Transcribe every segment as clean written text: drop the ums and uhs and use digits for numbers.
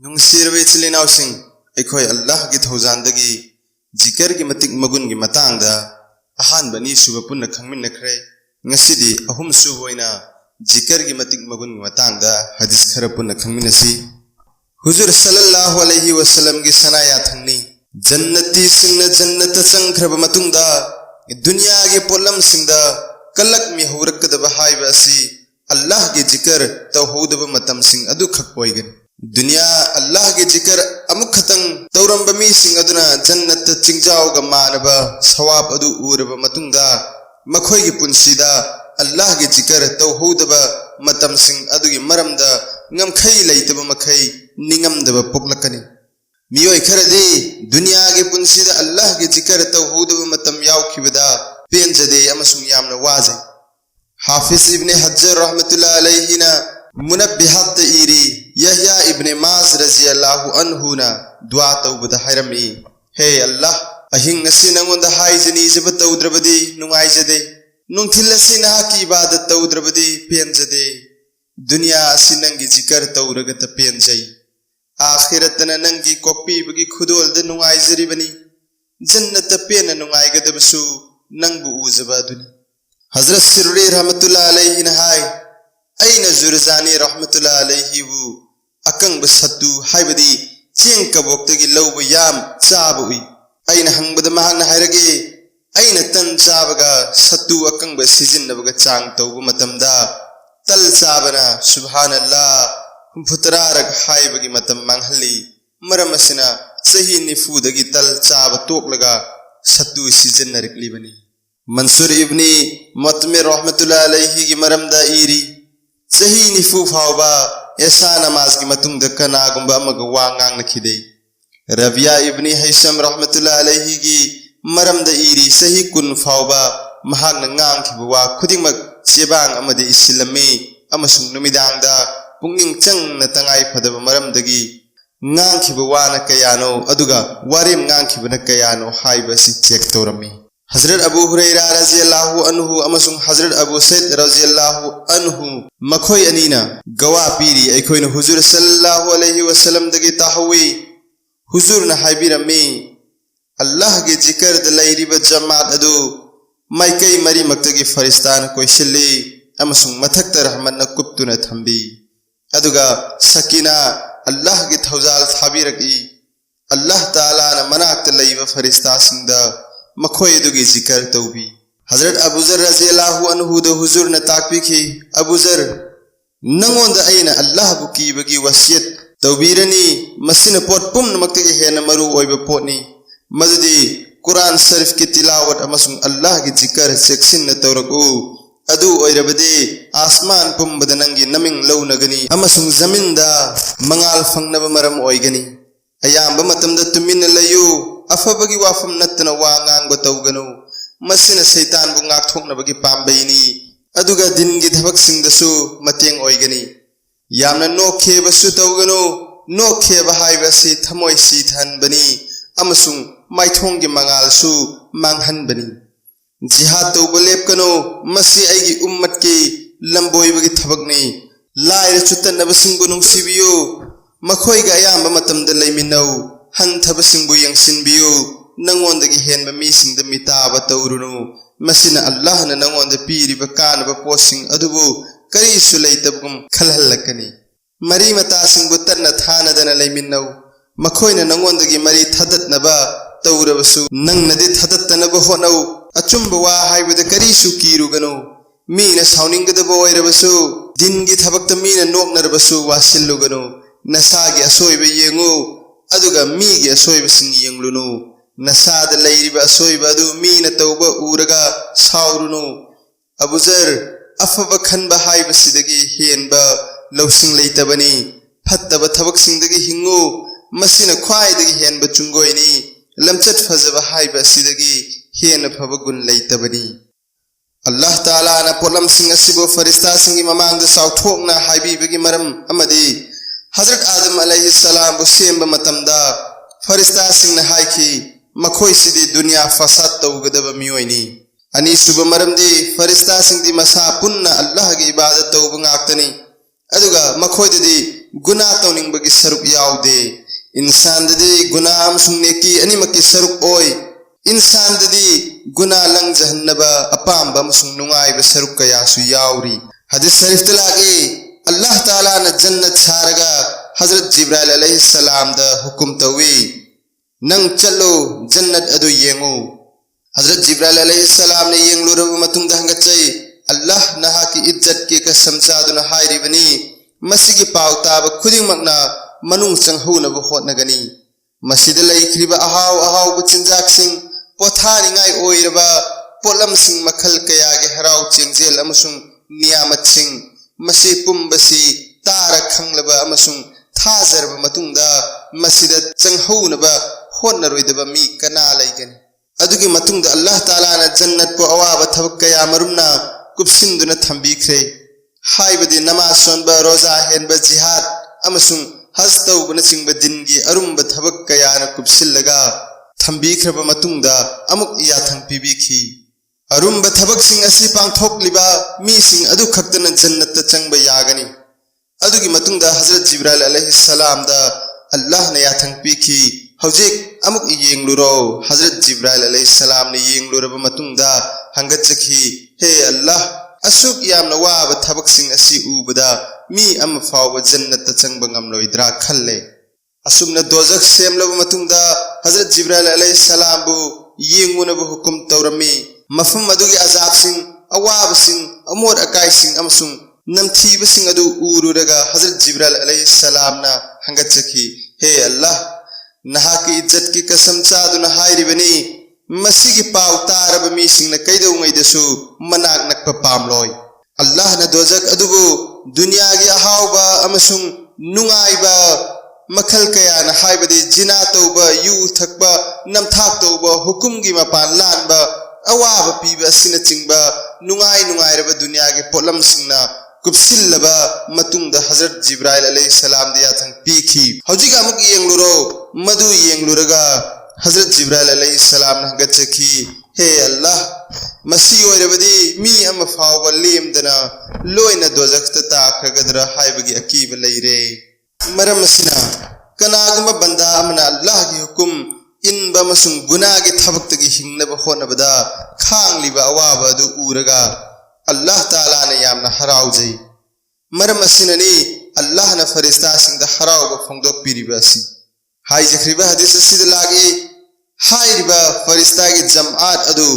नुंगसिरबे इचलिनावसिंग अखोय अल्लाह की थौजानदगी जिकर की मतिक मगुन की मतांगदा अहानबनी सुब पुन्ना खंगमिनखरे ngасidi ahum suboina जिकर की मतिक मगुन की मतांगदा हदीस खर पुन्ना खंगमिनसी हुजूर सल्लल्लाहु अलैहि वसल्लम की सनाया थंगनी जन्नती सिंगना जन्नत संख्रब मतुंगदा दुनिया के पोलम सिंगदा कलक मी हौरकदब हाइबासी अल्लाह के जिकर तौहूदब मतम सिंग अदु खक ओइगन दुनिया अल्लाह के जिकर अमुक खतंग तौरम बमी सिंग अदुना जन्नत चिंजाव ग मानब सवाब अदु उरब मतुंगदा मखोय की पुंसीदा अल्लाह के जिकर तौहूदब मतम सिंग अदु की मरमदा ngam leitब मखै निंगमदब पोकलकनी मियोय खरदे दुनिया के पुंसीदा अल्लाह के जिकर तौहूदब मतम यावखिबदा पेंजदे अमसुंग यामना वाजे हाफिज इब्ने हज्जर रहमतुल्लाह अलैहि ना मुनब्बिहात इरी यहया इब्ने माज रज़ियल्लाहु अन्हु ना दुआ तौबदा हैरमी हे अल्लाह अहिंग ngasi nangonda haijani jab tौद्रबदी नुंगाइजदे नुंथिलसी ना की इबादत तौद्रबदी पेंजदे दुनिया असि नंगी जिकर तौरगत पेंजई आखिरतना नंगी कोपी बगी खुदोलद नुंगाइजरिबनी जन्नत पेन नुंगाइगदबसु नंगबु उजबा दुनी हजरत सिर्री रहमतुल्लाह अलैहि ने हाय अइना जुरजानी रहमतुल्लाह अलैहि बु अकंग सत्तु हाइबदी चेंग कबोक्तगी लौब याम चाबुई अइना हंगबद महान हायरगे अइना तन चाबगा सत्तु अकंग सिजिनबगा चांग तौब मतमदा तल चाबना सुभानअल्लाह हुफुतरारग हाइबगी मतम मांगहली मरमसिना सही निफुदगी तल चाब तोकलगा सत्तु सिजिनरिकलिबनी मंसूर इब्नी मतमे रहमतुल्लाह अलैहि की मरमदा इरी सही निफु फावबा ऐसा नमाज की मतुंग कनागुंबा अमग वा ngangnखिदे रबिया इब्नी हैसम रहमतुल्लाह अलैहि की मरमदा इरी सही कुन फावबा महागना nganखिबा वा खुदिंगमक चेबांग अमदे इसिलमे अमसुंग नुमिदांगदा पुंगिंग चंगना तंगाई फदबा मरमदगी nganखिबा वाना कयानो अदुगा वारेम nganखिबना कयानो हाइबसी चेक तौरमी हजरत अबू हुरैरा रज़ियल्लाहु अन्हु अमसुंग हजरत अबू सैद रज़ियल्लाहु अन्हु मखोय अनीना गवा पीरी अखोयन हुजूर सल्लल्लाहु अलैहि वसल्लम दगे ताहवी हुजूर न हाइबिरमी अल्लाह के जिकर द लैरिब जमात अदु माइकई मरी मक्तगी फरिस्तान कोइसिल्ली अमसुंग मथक्त रहमत न कुप्तुना थंबी अदुगा सकीना अल्लाह के थौजाल थाबिरकी अल्लाह ताला न मनाक्त लैब फरिस्ता सिंदा मखोय दुगी जिकर तौबी हजरत अबूजर रज़ियल्लाहु अन्हु द हुजूर न ताकबिखि अबूजर नंगोंद अइना अल्लाह बु कीबगी वसियत तौबीरनी मसिन पोट पुमनमक्तगी हेन मरु ओइब पोटनी मदुदी कुरान शरीफ की तिलावत अमसुंग अल्लाह की जिकर सेक्सिन न तौरकु अदु ओइरबदे आसमान पुमबद नंगी नमिंग लौनगनी अमसुंग जमीनदा मंगाल फंगनब मरम ओइगनी अयाम मतमदा तुमिन लयु अफबगी वाफम नत्तना वा ngango तौगनु मसिना शैतान बु ngaktoknabagi पामबैनी अदुगा दिनगी धबक सिंगदसु मतेंग ओइगनी यामना नोखेबसु तौगनु नोखेबा हाइबसि थमोय सिथनबनी अमसुंग माइथोंगी मंगालसु मांगहनबनी जिहाद तौब लेपकनो मसि आइगी उम्मत की लंबोइबगी थबकनी लाइर चुतनबसिंगबु नुंगसिबियु मखोयगा अयाम मतमदा लैमिनौ हंथबसिंगबु यंगसिनबियु नंगोंदगी हेनब मीसिंगद मिताब तौरुनु मसिना अल्लाह न नंगोंद पीरिब कानब पोसिंग अदुबु करीसु लैतबगुम खलहलकनी मरी मतासिंगबु तन्न थानदन लैमिनौ मखोयना नंगोंदगी मरी थदतनबा तौरबसु नंगनदि थदतनब होनौ अचुंब वा हाइबद करीसु कीरुगनु मीना साउनिंगदब ओइरबसु दिनगी थबक्त मीना नोकनरबसु वासिल्लुगनु नसागी असोइब येंगु अदुगा मीगी असोइबसिंग येंगलुनु नसाद लैरिब असोइब अदु मीना तौबा उरगा साउरुनु अबूजर अफब खनबा हाइबसिदगी हेनबा लौसिंग लैतबनी फत्तब थबकसिंगदगी हिंगु मसिना ख्वाइदगी हेनबा चुंगोइनी लमचत फजबा हाइबसिदगी हेन फब गुन लैतबनी अल्लाह ताला ना पोलम सिंग असिबो फरिस्ता सिंगी ममांग साउथोकना हाइबिबगी मरम अमदी हजरत आदम अलैहिस्सलाम बु सेंब मतमदा फरिस्ता सिंग न हाइखि मखोय सिदी दुनिया फसाद तौगदब मियोइनी अनि सुब मरमदी फरिस्ता सिंग दी मसा पुन्ना अल्लाह की इबादत तौब ngaktani aduga makhoydidi गुना तौनिंगबगी सरुक याउदे इंसान ददी गुना अमसुंग नेकी अनिमकी सरुक ओय इंसान ददी गुना लंग जहन्नबा अपाम्बा अमसुंग नुंगाइबा सरुक कयासु याउरी हदीस शरीफ तलागे अल्लाह ताला न जन्नत सारगा हजरत जिब्राइल अलैहिस्सलाम दा हुकुम तवी नंग चलो जन्नत अदु येंगो हजरत जिब्राइल अलैहिस्सलाम ने येंगलुरब मतुंग दा हंगचै अल्लाह नहा की इज्जत की कसम चादुना हाइरिबनी मसिगी पाव ताब खुदिंगमकना मनुंग चंगहुनब होटनगनी मसिद लैख्रिबा अहाव अहाव चिंजाकसिंग पोथारिंगाई ओइरबा पोलमसिंग मखल कयागे हराव चेंगजेल अमसुंग नियामतसिंग मसि पुंबसी तारा खंगलबा अमसुंग थाजरबा मतुंगदा मसिद चंगहुनबा होटनरोइदबा मी कना लैगनी अदुगी मतुंगदा अल्लाह ताला ना जन्नत पो अवाबा थबक कया मरुमना कुपसिंदुना थंबीख्रे हाइबदी नमाज सोनबा रोजा हेनबा जिहाद अमसुंग हज तौबना चिंबा दिनगी अरुंबा थबक कयाना कुपसिल्लगा थंबीख्रबा मतुंगदा अमुक याथंग पिबिखी अरुंबा थबक सिंग असि पांगथोकलिबा मीसिंग अदु खक्तना जन्नत चंगबा यागनी अदुगी मतुंगदा हजरत जिब्राइल अलैहिस्सलाम दा अल्लाह ने याथंग पिखी हौजिक अमुक येंगलुरो हजरत जिब्राइल अलैहिस्सलाम ने येंगलुरबा मतुंगदा हंगचखी हे अल्लाह असुक यामना वाबा थबक सिंग असि उबदा मी अम फाव जन्नत चंगबा ngamloidra खल्ले असुमना दोजख सेमलबा मतुंगदा हजरत जिब्राइल अलैहिस्सलाम बु येंगुनबा हुकुम तौरमी मफम अदुगी अजाब सिंग अवाब सिंग अमोर अकाय सिंग अमसुंग नमथीब सिंग अदु उरुरगा हजरत जिब्राइल अलैहिस्सलाम ना हंगचखी हे अल्लाह नहा की इज्जत की कसम चादुना हाइरिबनी मसीगी पाव तारब मीसिंगना कैदौंगैदसु मनाक नक्पा पामलोय अल्लाह ना दोजक अदुबु दुनियागी अहावबा अमसुंग नुंगाइबा मखल कयाना हाइबदी जिना तौबा यू थकबा नमथाक तौबा हुकुमगी मपान लानबा अवाब पीबा सिना चिंगबा नुंगाई नुंगाइरबा दुनियागी पोलम सिंगना कुपसिल्लबा मतुंगदा हजरत जिब्राइल अलैहिस्सलाम दिया थंग पीखी हौजिक अमुक येंगलुरो मधु येंगलुरगा हजरत जिब्राइल अलैहिस्सलाम न गचखी हे अल्लाह मसी ओइरबदी मी अम फाव लेमदना लोइना दोजखता ताखरगदरा हाइबगी अकीब लैरे मरम सिना कनागुमा बंदा अमना अल्लाह की हुकुम इनबा मसुंग गुनागी थबक्तगी हिंगनबा होनबदा खांगलिबा अवाबा अदु उरगा अल्लाह ताला ने यामना हराउजै मरम सिननी अल्लाह न फरिस्ता सिंगदा हराउबा फोंगदोक पिरिबासी हाई जखरिबा हदीस सिद लागे हाइरिबा फरिस्ता की जमात अदु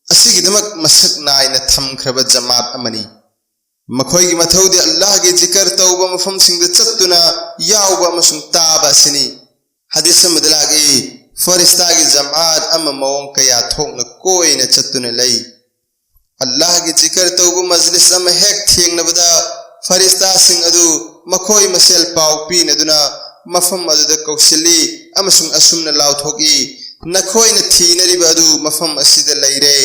असिगिदमक मसक नायना थमख्रबा जमात अमनी मखोयगी मथौदि अल्लाह के जिक्र तौबा मफम सिंगदा चत्तुना याउबा मसुंग ताबा सिनी हदीस मदलागे फरिस्ता की जमात अम मौंग कया थोंगना कोयना चत्तुना लई अल्लाह की जिक्र तौबा मजलिस अम हेक थेंगनबदा फरिस्ता सिंग अदु मखोय मसेल पाव पीनदुना मफम अदुदा कौशली अमसुंग असुमना लाउथोकी नखोयना थीनरिबा अदु मफम असिदा लैरे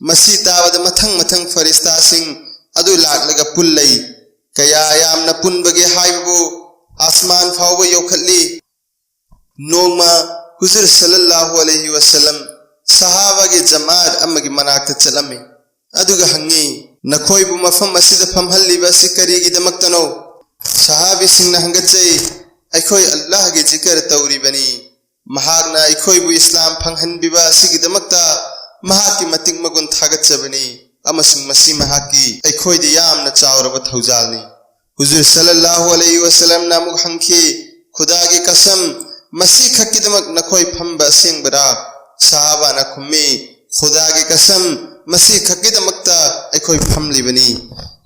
मसी ताबदा मथंग मथंग फरिस्ता सिंग अदु लाकलगा पुल्लै कया यामना पुनबगे हाइबो आसमान फावबा योखल्ली नोंगमा हुजूर सल्लल्लाहु अलैहि वसल्लम सहाबा के जमात अमगी मनाक्ता चलमे अदुगा हंगी नखोयबु मफम असिदा फमहल्लिबा सि करिगिदमक्तनो सहाबी सिंगना हंगचै अखोय अल्लाह के जिक्र तौरिबनी महागना अखोयबु इस्लाम फंगहनबिबा सिगिदमक्ता महाकी मतिक मगुन थागतचबनी अमसुंग मसी महाकी अखोयदि यामना चावरबा थौजालनी हुजूर सल्लल्लाहु अलैहि वसल्लम नामुक हंखी खुदा की कसम मसी खक्किदमक नखोय फंबा सेंगबरा सहाबा ना खुम्मी खुदा की कसम मसी खक्किदमक्ता अखोय फमलिबनी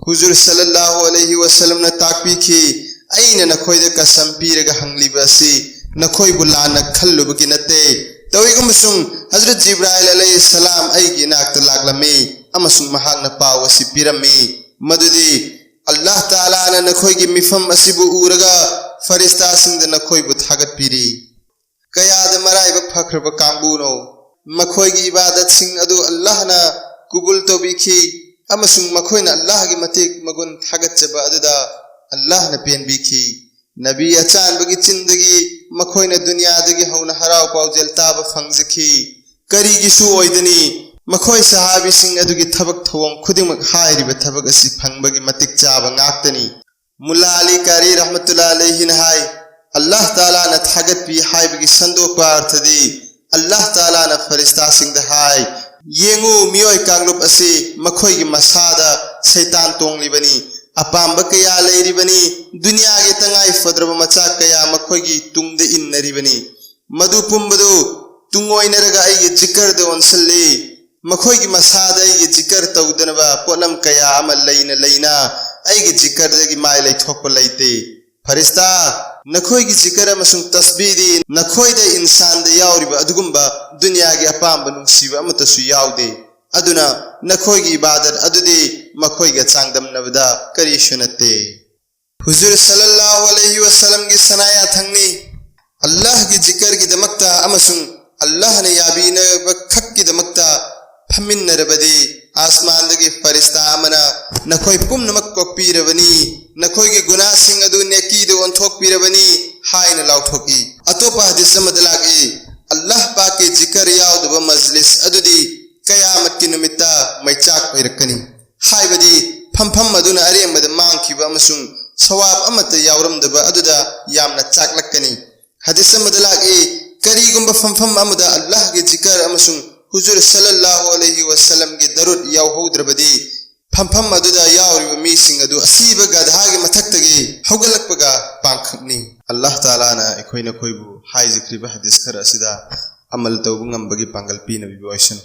हुजूर सल्लल्लाहु अलैहि वसल्लम ना ताकपीखी अइना नखोयद कसम पीरगा हंगलिबासी नखोयबु लाना खल्लुबगी नते तौइगुमसुंग हजरत जिब्राइल अलैहिस्सलाम अइगी नाक्ता लागलमी अमसुंग महागना पावसी पिरमी मदुदी अल्लाह ताला ना नखोयगी मिफम असिबु उरगा फरिस्ता सिंगदा नखोयबु थागत पिरी कयाद मराइबक फखरब कांगबुनो मखोयगी इबादत सिंग अदु अल्लाह ना कुबुल तौबिखी अमसुंग मखोयना अल्लाह की मतिक मगुन थागतचबा अदुदा अल्लाह न पेनबीखी नबी अचानबगी चिंदगी मखोयना दुनियादगी हौना हराव पाउजेल ताबा फंगजखी करिगिसु ओइदनी मखोय सहाबी सिंग अदुगी थबक थवम खुदिमक हाइरिबा थबक असि फंगबगी मतिक चाबा ngaktani मुल्ला अली कारी रहमतुल्लाह अलैहि ने हाय अल्लाह ताला न थागत पी हाय बगी संदोक अर्थ दी अल्लाह ताला न फरिश्ता सिंह द हाय येंगु मियोय कांगलुप असी मखोय की मसादा शैतान तोंगलिबनी अपाम्ब कया लेरिबनी दुनिया के तंगाई फद्रब मचा कया मखोय की तुंगदे इन्नरिबनी मधु पुंबदु तुंगोइनरगा आई जिकर दे ओनसल्ली मखोय की मसादा आई जिकर तौदनबा पोनम कया अमल लैना लैना आई जिकर दे की माय लैथोक लैते फरिश्ता नखोय की जिकर अमसुंग तस्बीदी नखोय दे इंसान दे यावरिबा अदुगुंबा दुनिया के अपाम्ब नुंसीबा अमतसु यावदे अदुना नखोय की इबादत अदुदी मखोय के चांगदमनबदा करिसु नते हुजूर सल्लल्लाहु अलैहि वसल्लम की सनाया थंगनी अल्लाह की जिकर की दमकता अमसुंग अल्लाह ने याबीन खक की दमकता फमिन्नरबदी आसमान दगी फरिश्ता अमना नखोय पुमनमक कोकपीरबनी नखोय के गुनाह सिंह अदु नेकी दो ओंथोकपीरबनी हायन लाउथोकी अतोपा हदीस मदलागी अल्लाह पाक के जिकर यावदब मजलिस अदुदी कयामत की निमित्ता मैचाक पैरकनी हायबदी फमफम अदुना अरेमद मांगखिबा अमसुंग सवाब अमत यावरमदब अदुदा यामना चाकलकनी हदीस मदलागी करीगुंबा फमफम अमदा अल्लाह के जिकर अमसुंग हुजूर सल्लल्लाहु अलैहि वसल्लम के दरुद यावहौद्रबदी फमफम अदुदा यावरिबा मीसिंग अदु असीबा गधागे मथक्तगे हौगलकपगा पांखकनी अल्लाह ताला ना अखोइना खोइबु हाइजिख्रिबा हदीस खर असिदा अमल तौबु ngambagi pangal pina bi boyसन